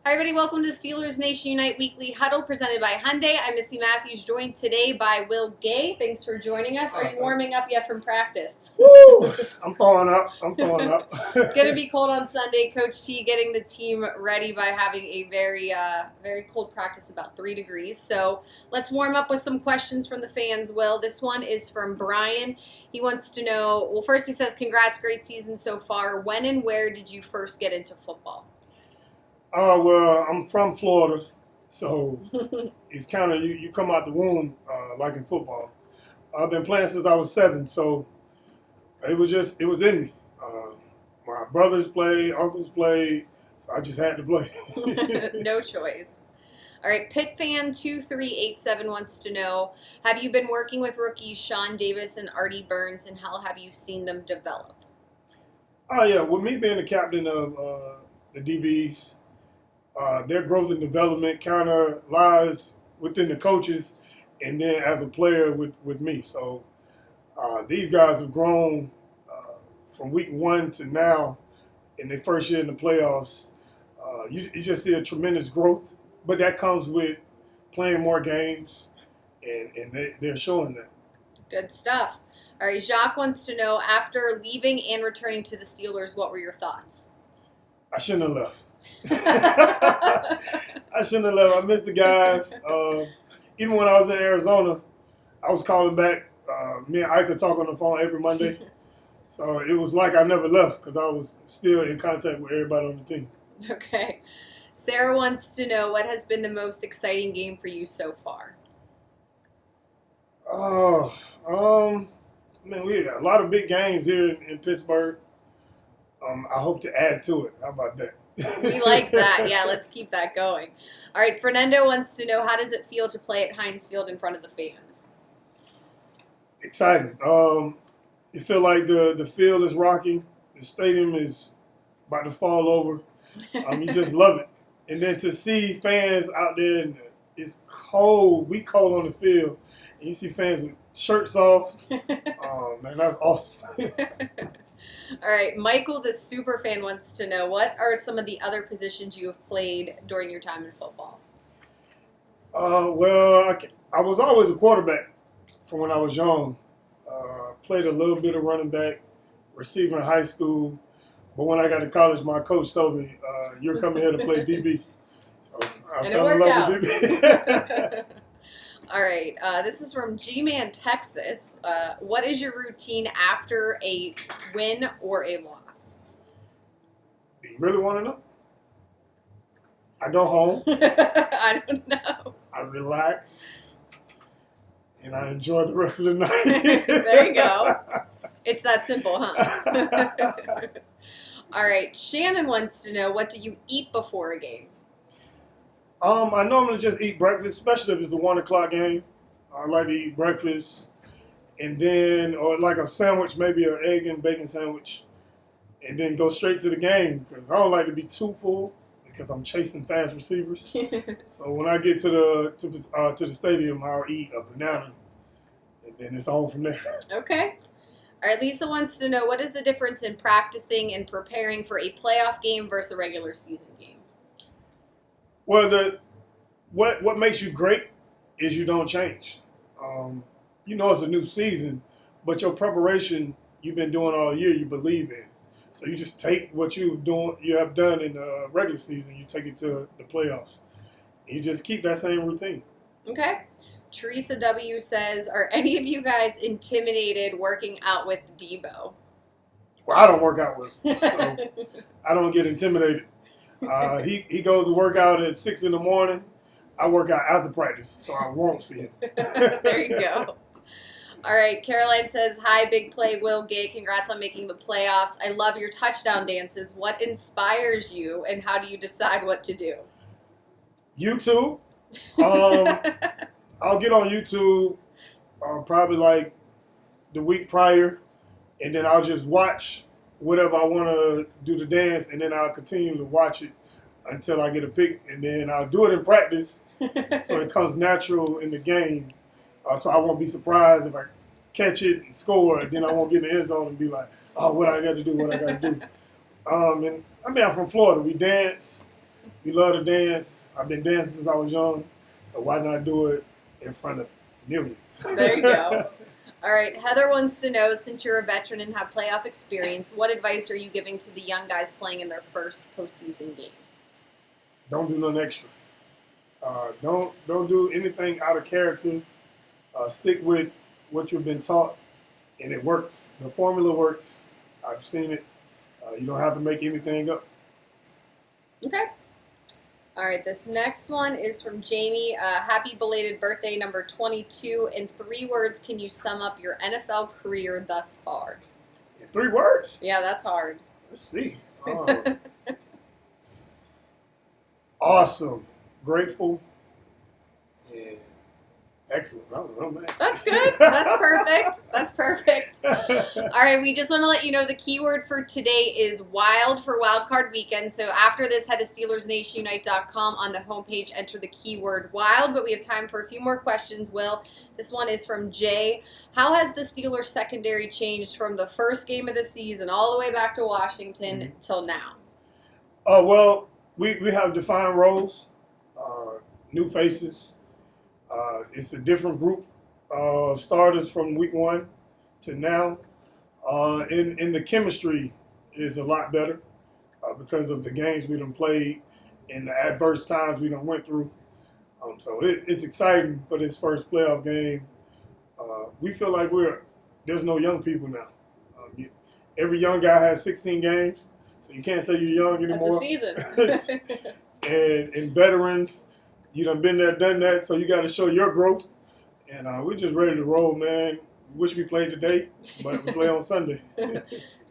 Hi, everybody. Welcome to the Steelers Nation Unite Weekly Huddle presented by Hyundai. I'm Missy Matthews, joined today by Will Gay. Thanks for joining us. Are you warming up yet from practice? Woo! I'm throwing up. It's going to be cold on Sunday. Coach T getting the team ready by having a very cold practice, about 3 degrees. So let's warm up with some questions from the fans, Will. This one is from Brian. He wants to know, well, first he says, congrats, great season so far. When and where did you first get into football? Well, I'm from Florida, so it's kind of you come out the womb like in football. I've been playing since I was 7, so it was in me. My brothers played, uncles played, so I just had to play. No choice. All right, Pitt fan 2387 wants to know, have you been working with rookies Sean Davis and Artie Burns, and how have you seen them develop? Oh yeah, with me being the captain of the DBs. Their growth and development kind of lies within the coaches and then as a player with me. So these guys have grown from week 1 to now in their first year in the playoffs. You just see a tremendous growth, but that comes with playing more games, and they're showing that. Good stuff. All right, Jacques wants to know, after leaving and returning to the Steelers, what were your thoughts? I shouldn't have left. I shouldn't have left. I missed the guys. Even when I was in Arizona, I was calling back. Me and Ike could talk on the phone every Monday. So it was like I never left because I was still in contact with everybody on the team. Okay. Sarah wants to know, what has been the most exciting game for you so far? We had a lot of big games here in Pittsburgh. I hope to add to it. How about that? We like that. Yeah, let's keep that going. All right, Fernando wants to know, how does it feel to play at Heinz Field in front of the fans? Exciting. You feel like the field is rocking. The stadium is about to fall over. You just love it. And then to see fans out there, and it's cold. We cold on the field. And you see fans with shirts off. Oh, man, that's awesome. All right, Michael, the super fan, wants to know, what are some of the other positions you have played during your time in football? Well, I was always a quarterback from when I was young. Played a little bit of running back, receiver in high school. But when I got to college, my coach told me, you're coming here to play DB. So I fell in love with DB. All right, this is from G-Man, Texas. What is your routine after a win or a loss? Do you really want to know? I go home. I don't know. I relax. And I enjoy the rest of the night. There you go. It's that simple, huh? All right, Shannon wants to know, what do you eat before a game? I normally just eat breakfast, especially if it's a 1 o'clock game. I like to eat breakfast, and then, or like a sandwich, maybe an egg and bacon sandwich, and then go straight to the game because I don't like to be too full because I'm chasing fast receivers. So when I get to the stadium, I'll eat a banana, and then it's on from there. Okay. All right, Lisa wants to know, what is the difference in practicing and preparing for a playoff game versus a regular season game? Well, what makes you great is you don't change. It's a new season, but your preparation you've been doing all year, you believe in. So you just take what you have done in the regular season, you take it to the playoffs. And you just keep that same routine. Okay. Teresa W. says, are any of you guys intimidated working out with Debo? Well, I don't work out with him, so I don't get intimidated. He goes to work out at 6 in the morning. I work out after practice, so I won't see him. There you go. All right, Caroline says, hi, big play, Will Gay. Congrats on making the playoffs. I love your touchdown dances. What inspires you, and how do you decide what to do? YouTube. I'll get on YouTube probably like the week prior, and then I'll just watch whatever I want to do the dance, and then I'll continue to watch it until I get a pick, and then I'll do it in practice so it comes natural in the game. So I won't be surprised if I catch it and score, and then I won't get in the end zone and be like, oh, what I got to do. And I'm from Florida. We dance, We love to dance. I've been dancing since I was young, so why not do it in front of millions? There you go. All right, Heather wants to know, since you're a veteran and have playoff experience, what advice are you giving to the young guys playing in their first postseason game? Don't do nothing extra. Don't do anything out of character. Stick with what you've been taught, and it works. The formula works. I've seen it. You don't have to make anything up. Okay. All right, this next one is from Jamie. Happy belated birthday, number 22. In 3 words, can you sum up your NFL career thus far? In 3 words? Yeah, that's hard. Let's see. Awesome, grateful, and excellent. I don't know, man. That's good. That's perfect. That's perfect. All right, we just want to let you know the keyword for today is wild for Wild Card Weekend. So after this, head to SteelersNationUnite.com. On the homepage, enter the keyword wild. But we have time for a few more questions, Will. This one is from Jay. How has the Steelers secondary changed from the first game of the season all the way back to Washington till now? Well, we have defined roles, new faces. It's a different group of starters from week 1 to now. And the chemistry is a lot better because of the games we done played and the adverse times we done went through. So it's exciting for this first playoff game. We feel like there's no young people now. Every young guy has 16 games, so you can't say you're young anymore. That's a season. and veterans, you done been there, done that, so you got to show your growth. And we're just ready to roll, man. Wish we played today, but we play on Sunday.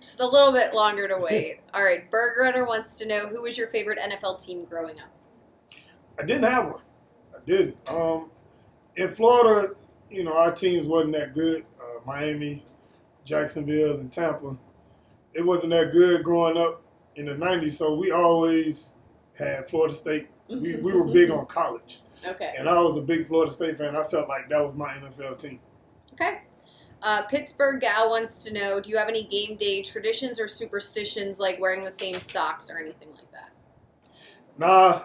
Just a little bit longer to wait. All right, Burger Runner wants to know, who was your favorite NFL team growing up? I didn't have one. I didn't. In Florida, our teams wasn't that good. Miami, Jacksonville, and Tampa. It wasn't that good growing up in the 90s, so we always had Florida State. We were big on college. Okay. And I was a big Florida State fan. I felt like that was my NFL team. Okay. Pittsburgh Gal wants to know, do you have any game day traditions or superstitions like wearing the same socks or anything like that? Nah.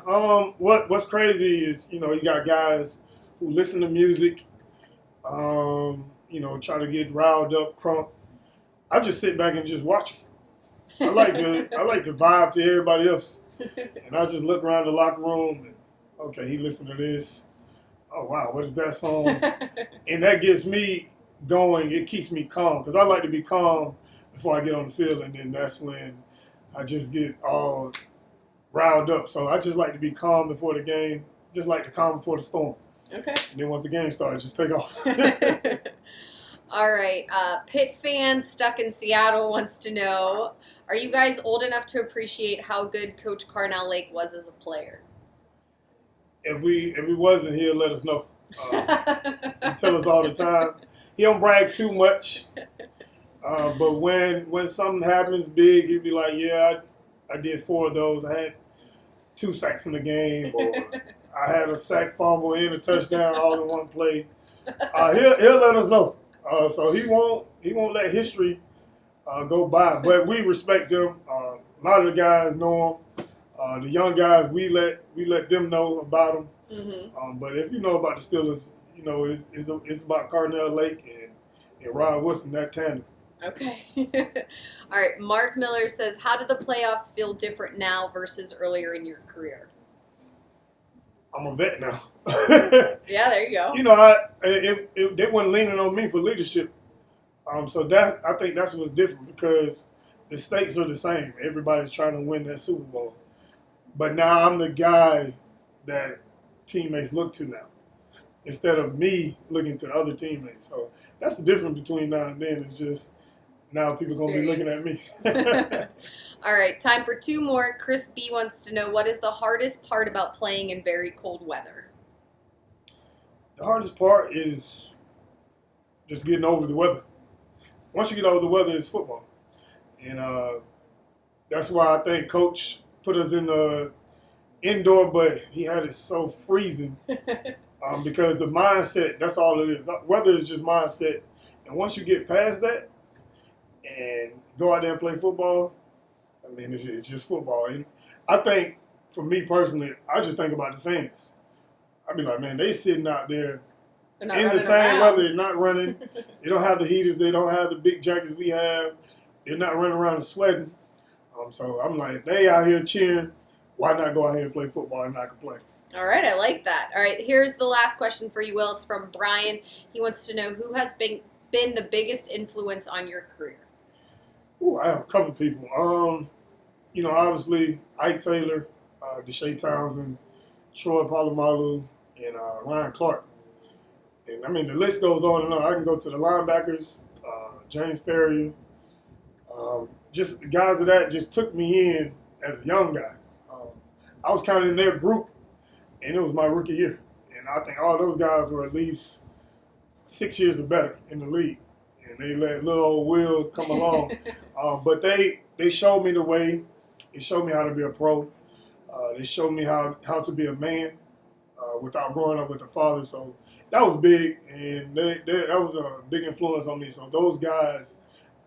What's crazy is, you got guys who listen to music, try to get riled up, crunk. I just sit back and just watch them. I like to vibe to everybody else. And I just look around the locker room and, okay, he listened to this. Oh, wow, what is that song? And that gets me going. It keeps me calm because I like to be calm before I get on the field, and then that's when I just get all riled up. So I just like to be calm before the game, just like to calm before the storm. Okay. And then once the game starts, just take off. All right. Pitt fan stuck in Seattle wants to know, are you guys old enough to appreciate how good Coach Carnell Lake was as a player? If we wasn't here, let us know. He tell us all the time. He don't brag too much. But when something happens big, he'd be like, yeah, I did 4 of those. I had 2 sacks in the game, or I had a sack, fumble, and a touchdown all in one play. He'll let us know. So he won't let history go by. But we respect him. A lot of the guys know him. The young guys, we let them know about him. Mm-hmm. But if you know about the Steelers, it's about Carnell Lake and Rod Woodson, that tandem. Okay. All right. Mark Miller says, how do the playoffs feel different now versus earlier in your career? I'm a vet now. Yeah, there you go. They weren't leaning on me for leadership. So I think that's what's different because the stakes are the same. Everybody's trying to win that Super Bowl. But now I'm the guy that teammates look to now instead of me looking to other teammates. So that's the difference between now and then. It's just now people going to be looking at me. All right, time for 2 more. Chris B wants to know, what is the hardest part about playing in very cold weather? The hardest part is just getting over the weather. Once you get over the weather, it's football. And that's why I think Coach put us in the indoor, but he had it so freezing because the mindset, that's all it is. Weather is just mindset. And once you get past that and go out there and play football, I mean, it's just football. And I think for me personally, I just think about the fans. I be like, man, they sitting out there They're not in the running same around. weather, they're not running. They don't have the heaters. They don't have the big jackets we have. They're not running around and sweating. So I'm like, if they out here cheering, why not go out here and play football and I can play? All right, I like that. All right, here's the last question for you, Will. It's from Brian. He wants to know who has been the biggest influence on your career. Ooh, I have a couple people. Obviously Ike Taylor, Deshae Townsend, Troy Polamalu, and Ryan Clark. And I mean, the list goes on and on. I can go to the linebackers, James Ferrier. Just the guys of that just took me in as a young guy. I was kind of in their group, and it was my rookie year. And I think all those guys were at least 6 years or better in the league. And they let little old Will come along. But they showed me the way. They showed me how to be a pro. They showed me how to be a man without growing up with a father. So that was big, and that was a big influence on me. So those guys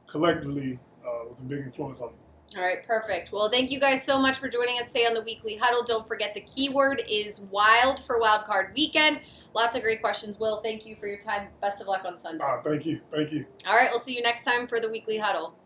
collectively was a big influence on me. All right, perfect. Well, thank you guys so much for joining us today on the Weekly Huddle. Don't forget the keyword is wild for Wild Card Weekend. Lots of great questions. Will, thank you for your time. Best of luck on Sunday. Thank you. All right, we'll see you next time for the Weekly Huddle.